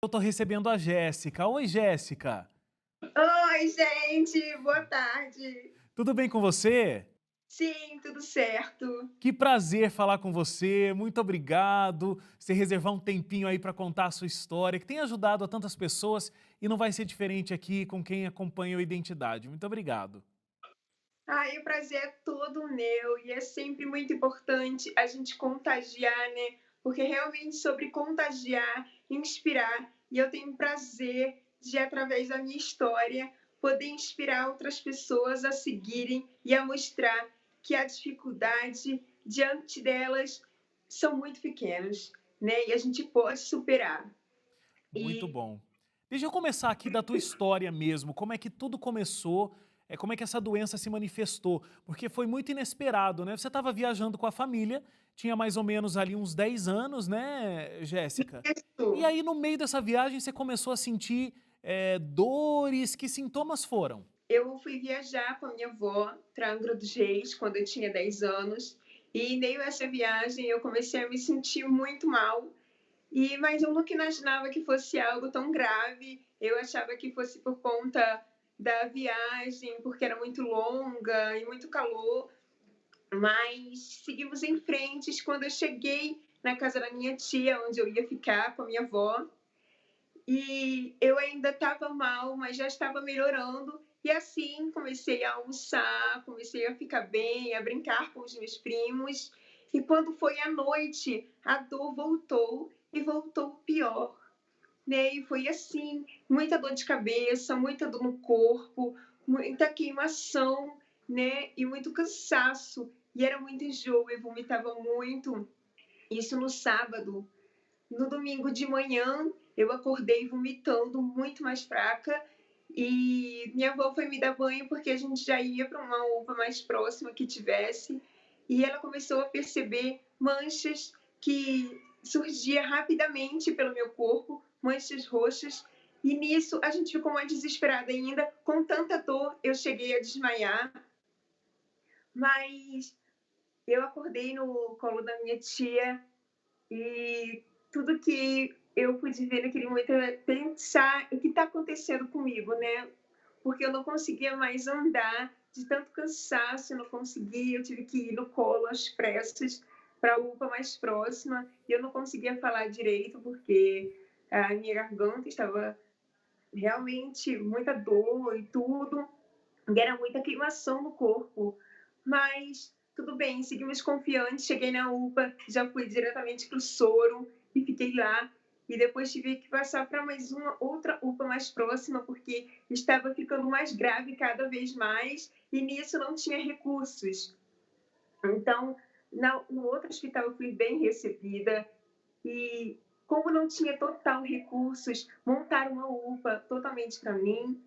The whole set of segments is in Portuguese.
Eu tô recebendo a Jéssica. Oi, Jéssica. Oi, gente, boa tarde. Tudo bem com você? Sim, tudo certo. Que prazer falar com você. Muito obrigado. Você reservar um tempinho aí para contar a sua história, que tem ajudado a tantas pessoas e não vai ser diferente aqui com quem acompanha a identidade. Muito obrigado. Ai, o prazer é todo meu e é sempre muito importante a gente contagiar, né? Porque é realmente sobre contagiar, inspirar, e eu tenho prazer de, através da minha história, poder inspirar outras pessoas a seguirem e a mostrar que a dificuldade diante delas são muito pequenas, né? E a gente pode superar. Muito E bom. Deixa eu começar aqui da tua história mesmo. Como é que tudo começou? Como é que essa doença se manifestou? Porque foi muito inesperado, né? Você estava viajando com a família, tinha mais ou menos ali uns 10 anos, né, Jéssica? E isso. aí, no meio dessa viagem, você começou a sentir dores. Que sintomas foram? Eu fui viajar com a minha avó para Angra dos Reis quando eu tinha 10 anos, e em meio a essa viagem eu comecei a me sentir muito mal, mas eu nunca imaginava que fosse algo tão grave. Eu achava que fosse por conta da viagem, porque era muito longa e muito calor, mas seguimos em frente. Quando eu cheguei na casa da minha tia, onde eu ia ficar com a minha avó, e eu ainda estava mal, mas já estava melhorando. E assim comecei a almoçar, comecei a ficar bem, a brincar com os meus primos. E quando foi à noite, a dor voltou e voltou pior, né? E foi assim, muita dor de cabeça, muita dor no corpo, muita queimação, né? E muito cansaço. E era muito enjoo, eu vomitava muito. Isso no sábado. No domingo de manhã, eu acordei vomitando, muito mais fraca, e minha avó foi me dar banho porque a gente já ia para uma UPA mais próxima que tivesse, e ela começou a perceber manchas que surgia rapidamente pelo meu corpo, manchas roxas, e nisso a gente ficou mais desesperada ainda, com tanta dor eu cheguei a desmaiar, mas eu acordei no colo da minha tia e tudo que eu pude ver naquele momento é pensar o que está acontecendo comigo, né? Porque eu não conseguia mais andar de tanto cansaço, eu não conseguia, eu tive que ir no colo às pressas para a UPA mais próxima e eu não conseguia falar direito porque a minha garganta estava realmente muita dor e tudo, e era muita queimação no corpo. Mas tudo bem, seguimos confiantes. Cheguei na UPA, já fui diretamente para o soro e fiquei lá. E depois tive que passar para mais uma outra UPA mais próxima, porque estava ficando mais grave cada vez mais, e nisso não tinha recursos. Então, no outro hospital eu fui bem recebida, e como não tinha total recursos, montaram uma UPA totalmente para mim,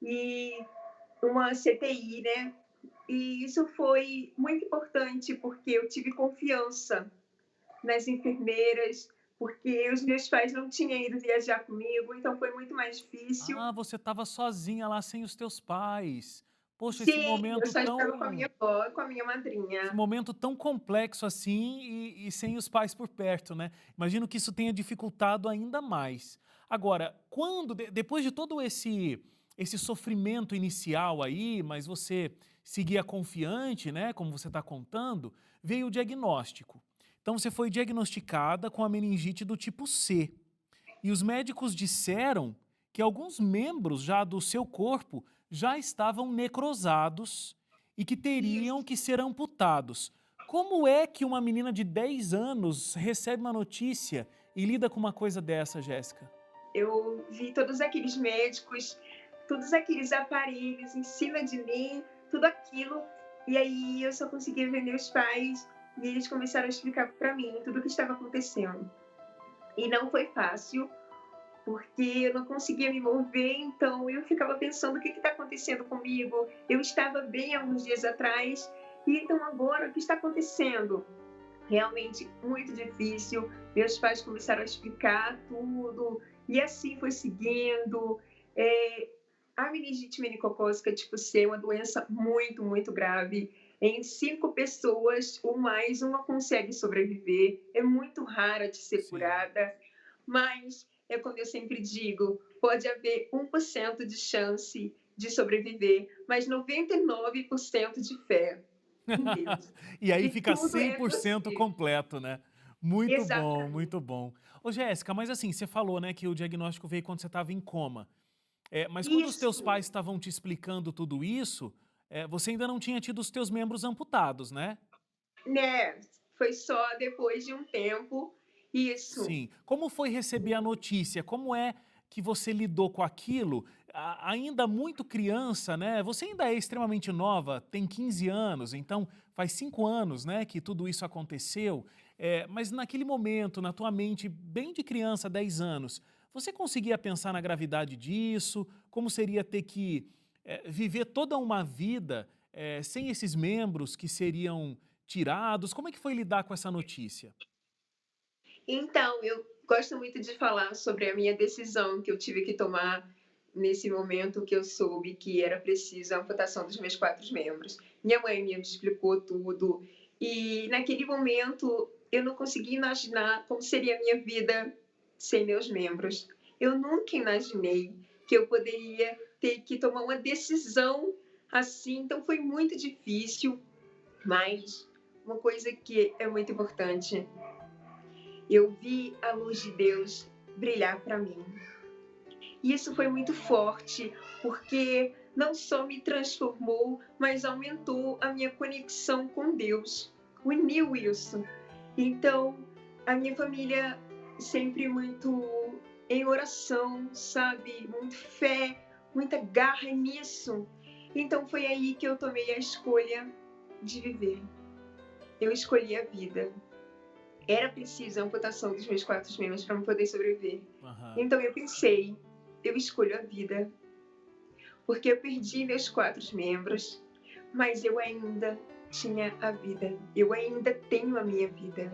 e uma CTI, né? E isso foi muito importante, porque eu tive confiança nas enfermeiras, porque os meus pais não tinham ido viajar comigo, então foi muito mais difícil. Ah, você estava sozinha lá sem os teus pais. Poxa, Sim, eu só estava com a minha avó e com a minha esse madrinha. momento tão complexo assim e sem os pais por perto, né? Imagino que isso tenha dificultado ainda mais. Agora, depois de todo esse sofrimento inicial aí, mas você seguia confiante, né? Como você está contando, veio o diagnóstico. Então você foi diagnosticada com a meningite do tipo C. E os médicos disseram que alguns membros já do seu corpo já estavam necrosados e que teriam Isso. que ser amputados. Como é que uma menina de 10 anos recebe uma notícia e lida com uma coisa dessa, Jéssica? Eu vi todos aqueles médicos, todos aqueles aparelhos em cima de mim, tudo aquilo, e aí eu só conseguia ver meus pais e eles começaram a explicar para mim tudo o que estava acontecendo. E não foi fácil, porque eu não conseguia me mover, então eu ficava pensando: o que está acontecendo comigo? Eu estava bem há uns dias atrás, e então agora o que está acontecendo? Realmente muito difícil. Meus pais começaram a explicar tudo, e assim foi seguindo. É, a meningite meningocócica tipo C é uma doença muito, muito grave. Em 5 pessoas ou mais, uma consegue sobreviver. É muito rara de ser Sim. curada, mas é como eu sempre digo, pode haver 1% de chance de sobreviver, mas 99% de fé em Deus. E aí E fica tudo cem é por cento possível. completo, né? Muito bom, Exatamente. muito bom. Ô, Jéssica, mas assim, você falou, né, que o diagnóstico veio quando você estava em coma. Mas quando os teus Isso, pais estavam te explicando tudo isso, você ainda não tinha tido os teus membros amputados, né? né? Foi só depois de um tempo. Isso. Sim. Como foi receber a notícia? Como é que você lidou com aquilo? Ainda muito criança, né? Você ainda é extremamente nova, tem 15 anos, então faz 5 anos, né, que tudo isso aconteceu. Mas naquele momento, na tua mente, bem de criança, 10 anos, você conseguia pensar na gravidade disso? Como seria ter que viver toda uma vida sem esses membros que seriam tirados? Como é que foi lidar com essa notícia? Então, eu gosto muito de falar sobre a minha decisão que eu tive que tomar nesse momento que eu soube que era preciso a amputação dos meus 4 membros. Minha mãe me explicou tudo e naquele momento eu não conseguia imaginar como seria a minha vida sem meus membros. Eu nunca imaginei que eu poderia ter que tomar uma decisão assim, então foi muito difícil, mas uma coisa que é muito importante, eu vi a luz de Deus brilhar para mim. E isso foi muito forte, porque não só me transformou, mas aumentou a minha conexão com Deus. Uniu isso. Então, a minha família sempre muito em oração, sabe? Muito fé, muita garra nisso. Então, foi aí que eu tomei a escolha de viver. Eu escolhi a vida. Era preciso a amputação dos meus 4 membros para eu poder sobreviver. Aham. Então eu pensei, eu escolho a vida, porque eu perdi meus 4 membros, mas eu ainda tinha a vida, eu ainda tenho a minha vida.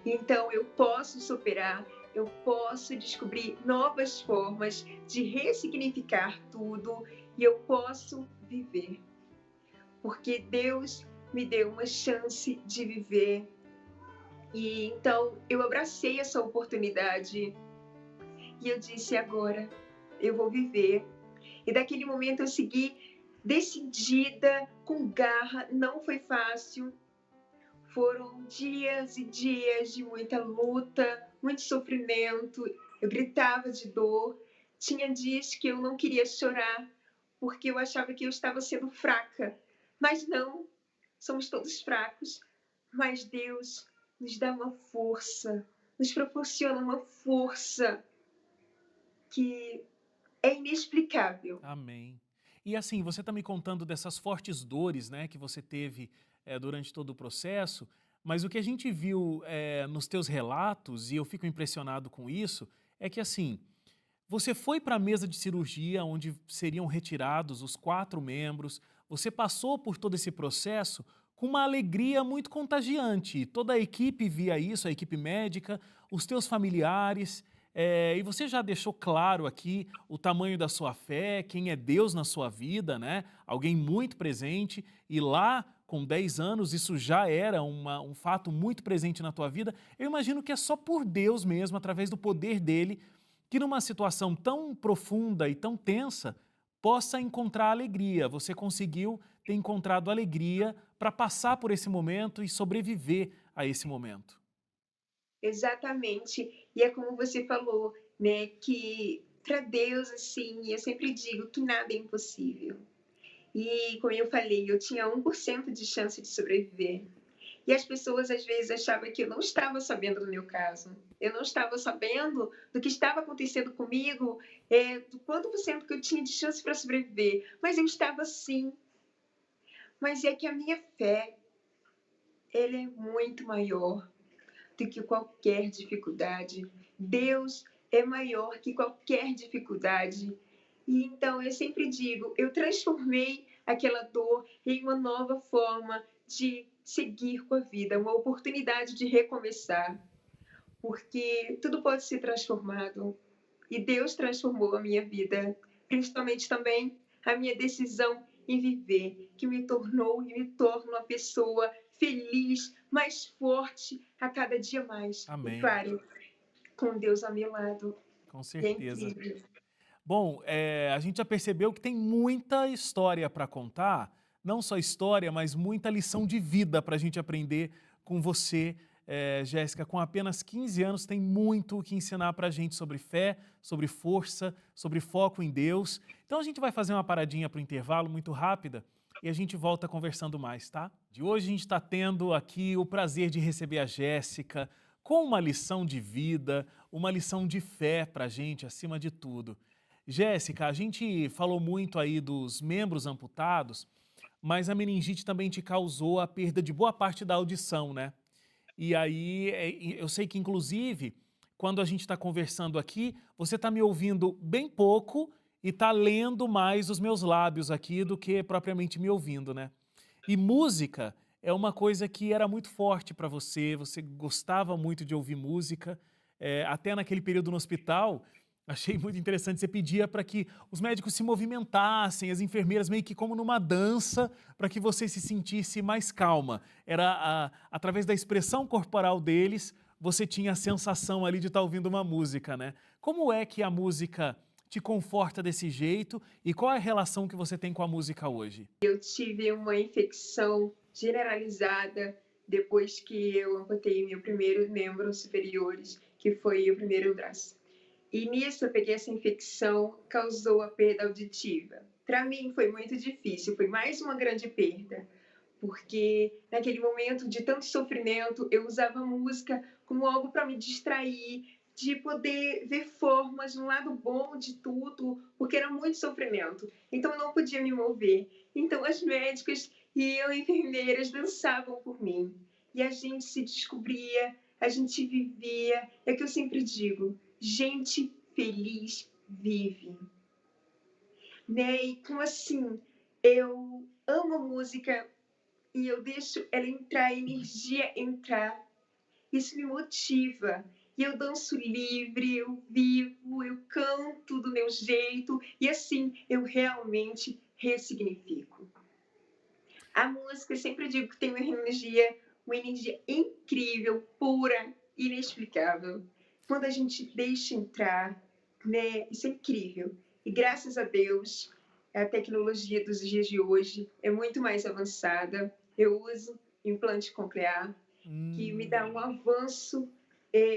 Então eu posso superar, eu posso descobrir novas formas de ressignificar tudo e eu posso viver, porque Deus me deu uma chance de viver. E então eu abracei essa oportunidade e eu disse: agora eu vou viver. E daquele momento eu segui decidida, com garra. Não foi fácil. Foram dias e dias de muita luta, muito sofrimento. Eu gritava de dor. Tinha dias que eu não queria chorar, porque eu achava que eu estava sendo fraca. Mas não, somos todos fracos. Mas Deus nos dá uma força, nos proporciona uma força que é inexplicável. Amém. E assim, você está me contando dessas fortes dores, né, que você teve durante todo o processo, mas o que a gente viu nos teus relatos, e eu fico impressionado com isso, é que assim, você foi para a mesa de cirurgia onde seriam retirados os 4 membros, você passou por todo esse processo com uma alegria muito contagiante. Toda a equipe via isso, a equipe médica, os teus familiares, e você já deixou claro aqui o tamanho da sua fé, quem é Deus na sua vida, né? Alguém muito presente, e lá com 10 anos isso já era um fato muito presente na tua vida. Eu imagino que é só por Deus mesmo, através do poder dele, que numa situação tão profunda e tão tensa, possa encontrar alegria. Você conseguiu ter encontrado alegria para passar por esse momento e sobreviver a esse momento. Exatamente. E é como você falou, né, que para Deus, assim, eu sempre digo que nada é impossível. E como eu falei, eu tinha 1% de chance de sobreviver. E as pessoas às vezes achavam que eu não estava sabendo do meu caso. Eu não estava sabendo do que estava acontecendo comigo, do quanto por cento que eu tinha de chance para sobreviver. Mas eu estava sim. Mas é que a minha fé, ela é muito maior do que qualquer dificuldade. Deus é maior que qualquer dificuldade. E então eu sempre digo, eu transformei aquela dor em uma nova forma de seguir com a vida, uma oportunidade de recomeçar, porque tudo pode ser transformado. E Deus transformou a minha vida, principalmente também a minha decisão em viver, que me tornou e me torna uma pessoa feliz, mais forte a cada dia mais. E Amém. claro, com Deus ao meu lado. com E é certeza. incrível. Bom, a gente já percebeu que tem muita história para contar, não só história, mas muita lição de vida para a gente aprender com você, Jéssica. Com apenas 15 anos, tem muito o que ensinar para a gente sobre fé, sobre força, sobre foco em Deus. Então a gente vai fazer uma paradinha para o intervalo muito rápida e a gente volta conversando mais, tá? De hoje a gente está tendo aqui o prazer de receber a Jéssica com uma lição de vida, uma lição de fé para a gente, acima de tudo. Jéssica, a gente falou muito aí dos membros amputados, mas a meningite também te causou a perda de boa parte da audição, né? E aí, eu sei que inclusive, quando a gente está conversando aqui, você está me ouvindo bem pouco e está lendo mais os meus lábios aqui do que propriamente me ouvindo, né? E música é uma coisa que era muito forte para você, você gostava muito de ouvir música, até naquele período no hospital, achei muito interessante, você pedia para que os médicos se movimentassem, as enfermeiras meio que como numa dança, para que você se sentisse mais calma. Era através da expressão corporal deles, você tinha a sensação ali de estar ouvindo uma música, né? Como é que a música te conforta desse jeito e qual é a relação que você tem com a música hoje? Eu tive uma infecção generalizada depois que eu amputei meu primeiro membro superiores, que foi o primeiro braço. E nisso eu peguei essa infecção, causou a perda auditiva. Para mim foi muito difícil, foi mais uma grande perda, porque naquele momento de tanto sofrimento eu usava a música como algo para me distrair, de poder ver formas, um lado bom de tudo, porque era muito sofrimento. Então eu não podia me mover. Então as médicas e eu, enfermeiras, dançavam por mim. E a gente se descobria, a gente vivia. É que eu sempre digo, gente feliz vive. Né? E como assim, eu amo música e eu deixo ela entrar, a energia entrar. Isso me motiva. E eu danço livre, eu vivo, eu canto do meu jeito e assim eu realmente ressignifico. A música, eu sempre digo que tem uma energia incrível, pura, inexplicável. Quando a gente deixa entrar, né? Isso é incrível. E graças a Deus, a tecnologia dos dias de hoje é muito mais avançada. Eu uso implante coclear, que me dá um Hum. avanço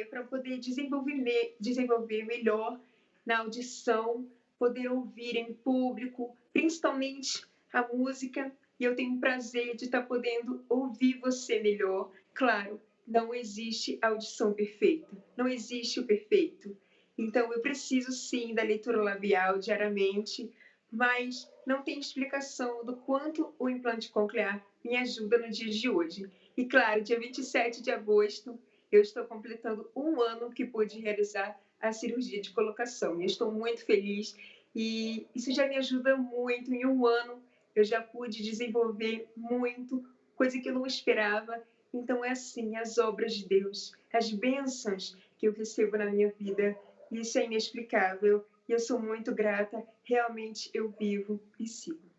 para poder desenvolver melhor na audição, poder ouvir em público, principalmente a música. E eu tenho o prazer de estar podendo ouvir você melhor. Claro, não existe audição perfeita, não existe o perfeito. Então, eu preciso sim da leitura labial diariamente, mas não tem explicação do quanto o implante coclear me ajuda no dia de hoje. E claro, dia 27 de agosto, eu estou completando um ano que pude realizar a cirurgia de colocação. E estou muito feliz e isso já me ajuda muito. Em um ano, eu já pude desenvolver muito, coisa que eu não esperava. Então, é assim, as obras de Deus, as bênçãos que eu recebo na minha vida, isso é inexplicável. E eu sou muito grata. Realmente, eu vivo e sigo.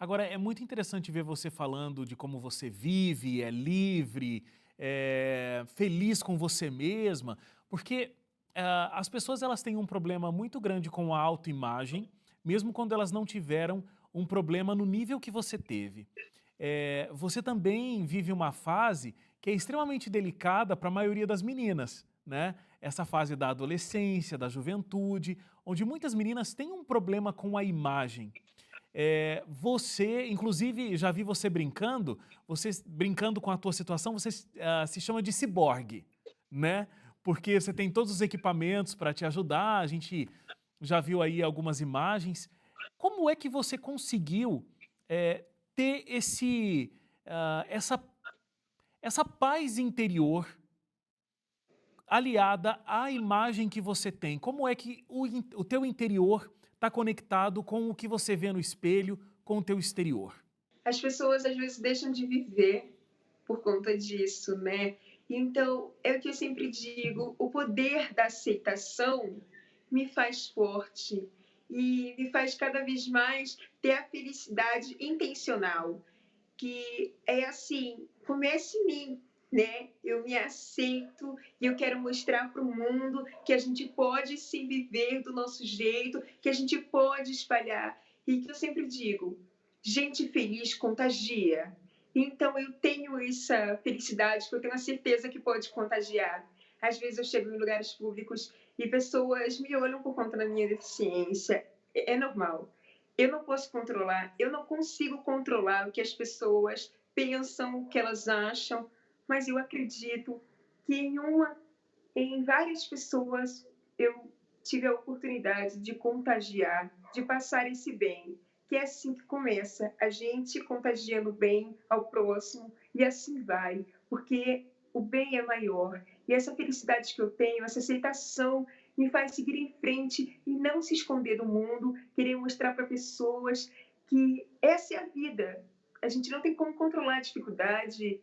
Agora, é muito interessante ver você falando de como você vive, é livre, feliz com você mesma, porque as pessoas elas têm um problema muito grande com a autoimagem, mesmo quando elas não tiveram um problema no nível que você teve. Você também vive uma fase que é extremamente delicada para a maioria das meninas, né? Essa fase da adolescência, da juventude, onde muitas meninas têm um problema com a imagem. Você, inclusive, já vi você brincando com a tua situação, você se chama de ciborgue, né? Porque você tem todos os equipamentos para te ajudar, a gente já viu aí algumas imagens. Como é que você conseguiu ter essa paz interior aliada à imagem que você tem? Como é que o teu interior está conectado com o que você vê no espelho, com o teu exterior? As pessoas às vezes deixam de viver por conta disso, né? Então, é o que eu sempre digo, o poder da aceitação me faz forte e me faz cada vez mais ter a felicidade intencional, que é assim, comece em mim, né? Eu me aceito e eu quero mostrar para o mundo que a gente pode sim viver do nosso jeito, que a gente pode espalhar. E que eu sempre digo, gente feliz contagia. Então eu tenho essa felicidade que eu tenho a certeza que pode contagiar. Às vezes eu chego em lugares públicos e pessoas me olham por conta da minha deficiência. É normal. Eu não posso controlar, eu não consigo controlar o que as pessoas pensam, o que elas acham, mas eu acredito que em várias pessoas eu tive a oportunidade de contagiar, de passar esse bem, que é assim que começa, a gente contagiando bem ao próximo e assim vai, porque o bem é maior. E essa felicidade que eu tenho, essa aceitação, me faz seguir em frente e não se esconder do mundo, querer mostrar para pessoas que essa é a vida. A gente não tem como controlar a dificuldade,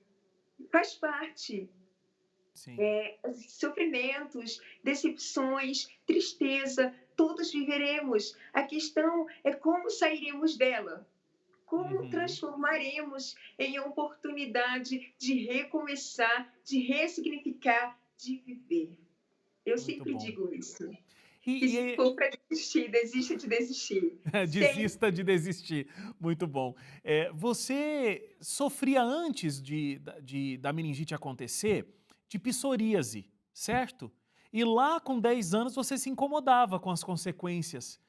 faz parte. Sim. Sofrimentos, decepções, tristeza, todos viveremos. A questão é como sairemos dela, como Uhum. transformaremos em oportunidade de recomeçar, de ressignificar, de viver. Eu Muito sempre bom. digo isso. E E, se for para desistir, desista de desistir. Sem desista de desistir. Muito bom. Você sofria antes da meningite acontecer de psoríase, certo? E lá com 10 anos você se incomodava com as consequências,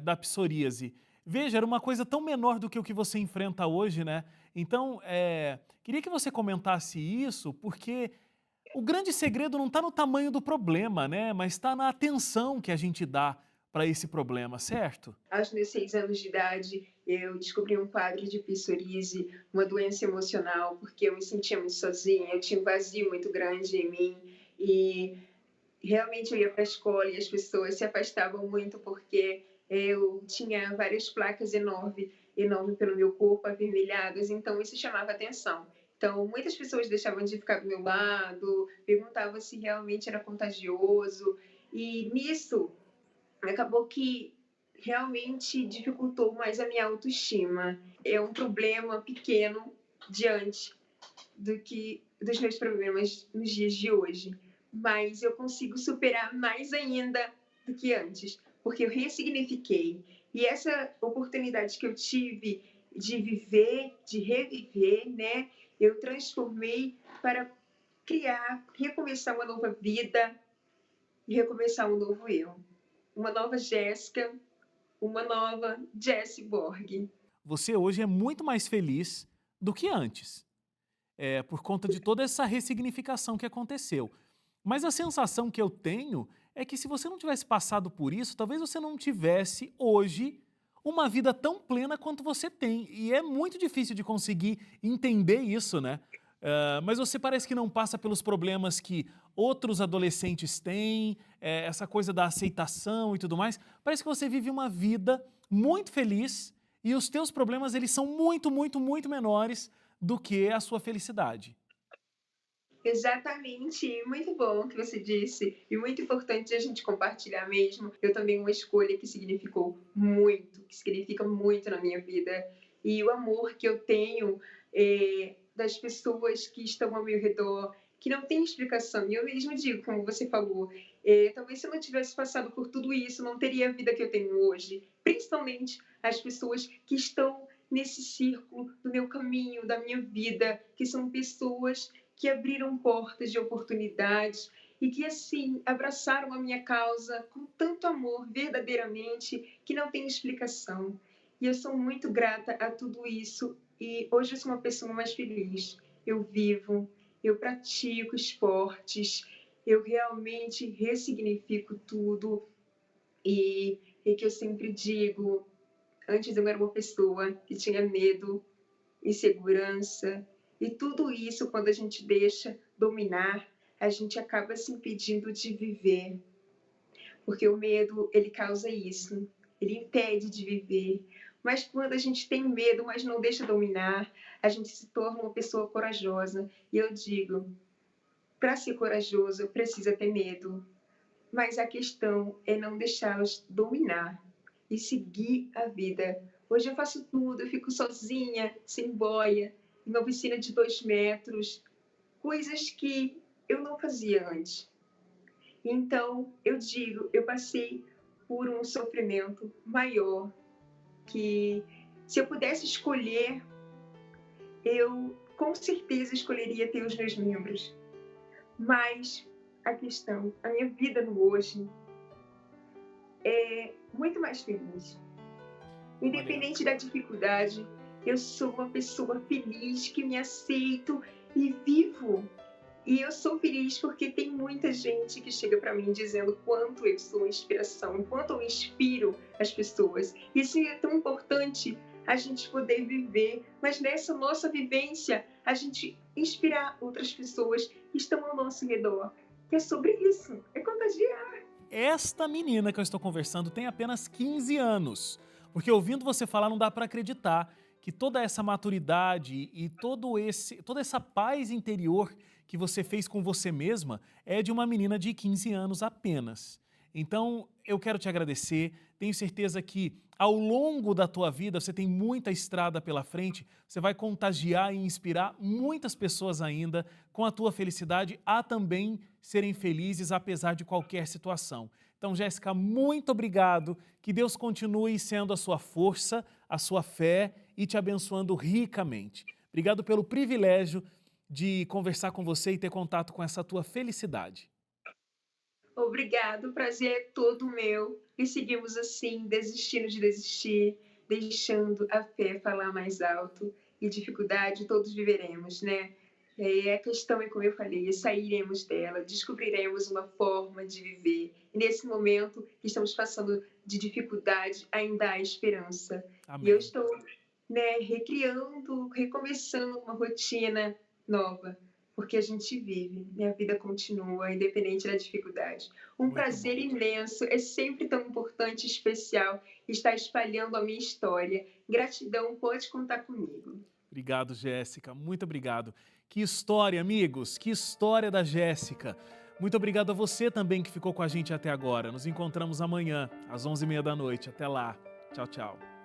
da psoríase. Veja, era uma coisa tão menor do que o que você enfrenta hoje, né? Então, queria que você comentasse isso, porque o grande segredo não está no tamanho do problema, né? Mas está na atenção que a gente dá para esse problema, certo? aos meus 6 anos de idade, eu descobri um quadro de psoríase, uma doença emocional, porque eu me sentia muito sozinha, eu tinha um vazio muito grande em mim e realmente eu ia para a escola e as pessoas se afastavam muito porque eu tinha várias placas enormes pelo meu corpo, avermelhadas, então isso chamava atenção. Então, muitas pessoas deixavam de ficar do meu lado, perguntavam se realmente era contagioso, e nisso acabou que realmente dificultou mais a minha autoestima. É um problema pequeno diante do que dos meus problemas nos dias de hoje, mas eu consigo superar mais ainda do que antes, porque eu ressignifiquei. E essa oportunidade que eu tive de viver, de reviver, né, eu transformei para criar, recomeçar uma nova vida e recomeçar um novo eu. Uma nova Jéssica, uma nova Jessie Borg. Você hoje é muito mais feliz do que antes, por conta de toda essa ressignificação que aconteceu. Mas a sensação que eu tenho é que se você não tivesse passado por isso, talvez você não tivesse hoje uma vida tão plena quanto você tem. E é muito difícil de conseguir entender isso, né? Mas você parece que não passa pelos problemas que outros adolescentes têm, essa coisa da aceitação e tudo mais. Parece que você vive uma vida muito feliz e os teus problemas eles são muito, muito, muito menores do que a sua felicidade. Exatamente, muito bom o que você disse, e muito importante a gente compartilhar mesmo. Eu também uma escolha que significou muito, que significa muito na minha vida, e o amor que eu tenho, das pessoas que estão ao meu redor, que não tem explicação. E eu mesmo digo, como você falou, talvez se eu não tivesse passado por tudo isso, não teria a vida que eu tenho hoje. Principalmente as pessoas que estão nesse círculo do meu caminho, da minha vida, que são pessoas que abriram portas de oportunidades e que, assim, abraçaram a minha causa com tanto amor, verdadeiramente, que não tem explicação. E eu sou muito grata a tudo isso e hoje eu sou uma pessoa mais feliz. Eu vivo, eu pratico esportes, eu realmente ressignifico tudo e que eu sempre digo, antes eu era uma pessoa que tinha medo, insegurança, e tudo isso, quando a gente deixa dominar, a gente acaba se impedindo de viver, porque o medo, ele causa isso, ele impede de viver. Mas quando a gente tem medo, mas não deixa dominar, a gente se torna uma pessoa corajosa. E eu digo, para ser corajoso, precisa ter medo, mas a questão é não deixá-los dominar e seguir a vida. Hoje eu faço tudo, eu fico sozinha, sem boia, em uma piscina de 2 metros, coisas que eu não fazia antes. Então, eu digo, eu passei por um sofrimento maior que, se eu pudesse escolher, eu com certeza escolheria ter os meus membros. Mas a questão, a minha vida no hoje é muito mais feliz. Olha, Independente da dificuldade, eu sou uma pessoa feliz que me aceito e vivo. E eu sou feliz porque tem muita gente que chega para mim dizendo quanto eu sou inspiração, quanto eu inspiro as pessoas. Isso é tão importante a gente poder viver, mas nessa nossa vivência, a gente inspirar outras pessoas que estão ao nosso redor. Que é sobre isso, é contagiar. esta menina que eu estou conversando tem apenas 15 anos. Porque ouvindo você falar, não dá para acreditar que toda essa maturidade e toda essa paz interior que você fez com você mesma é de uma menina de 15 anos apenas. Então, eu quero te agradecer. Tenho certeza que ao longo da tua vida você tem muita estrada pela frente. Você vai contagiar e inspirar muitas pessoas ainda com a tua felicidade a também serem felizes apesar de qualquer situação. Então, Jéssica, muito obrigado. Que Deus continue sendo a sua força, a sua fé e te abençoando ricamente. Obrigado pelo privilégio de conversar com você e ter contato com essa tua felicidade. Obrigado, o prazer é todo meu. E seguimos assim, desistindo de desistir, deixando a fé falar mais alto. E dificuldade todos viveremos, né? A questão é, como eu falei, sairemos dela, descobriremos uma forma de viver. E nesse momento que estamos passando de dificuldade, ainda há esperança. E eu Amém. estou, né, recriando, recomeçando uma rotina nova, porque a gente vive, né? A vida continua, independente da dificuldade. Um Muito prazer bom. imenso, é sempre tão importante e especial estar espalhando a minha história. Gratidão, pode contar comigo. Obrigado, Jéssica. Muito obrigado. Que história, amigos. Que história da Jéssica. Muito obrigado a você também que ficou com a gente até agora. Nos encontramos amanhã, às 11h30 da noite. Até lá. Tchau, tchau.